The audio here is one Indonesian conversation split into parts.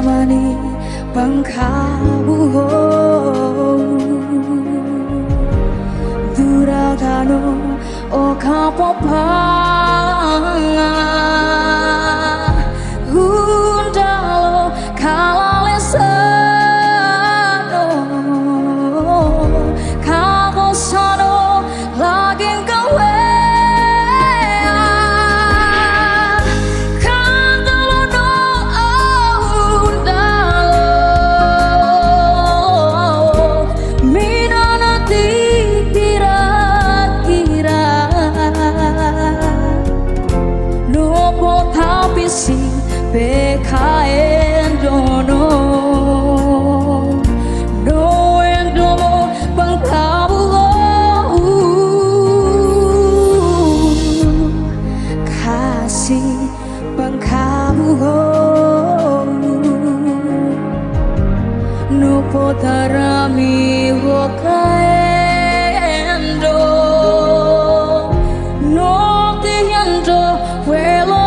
Pangkamani Pangkabuho Duragano O Kapopanga Undalo Kalalesano Kabosano Laging gawe Bekaen dono no endomo pangkabulo kasih pangkabulo no potarami wakaendo no tiendo vuelo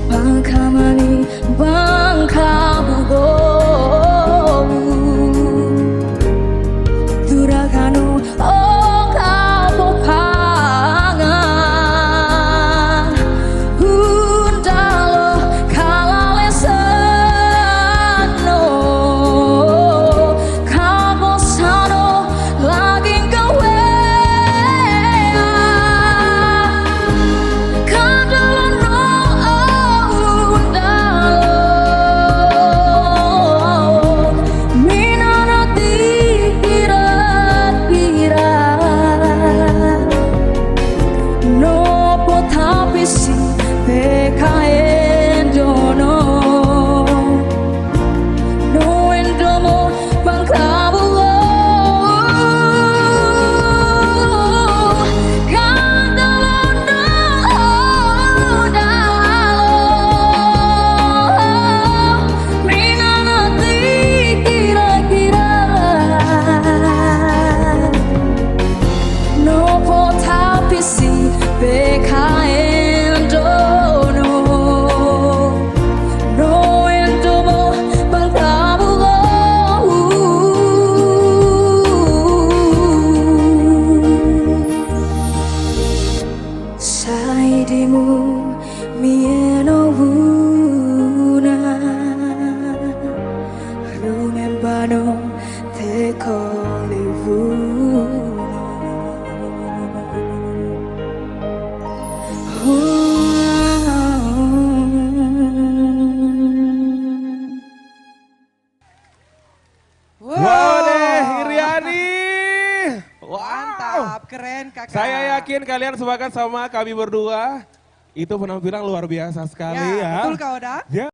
Pangkamani Pangkabugo Duragano O Kapopanga Undalo Kalalesano Kabosano Laging gawe Bekaen dono no endomo pangkabulo kandalo no dalo minanati kira-kira no potapisi bekaen Saidimu mieno wuna rumembano te kolivuno Wow deh, Iriani. Mantap, keren kakak. Saya yakin kalian sepakat sama kami berdua. Itu penampilan luar biasa sekali Ya, ya. betul Kak Oda. Ya.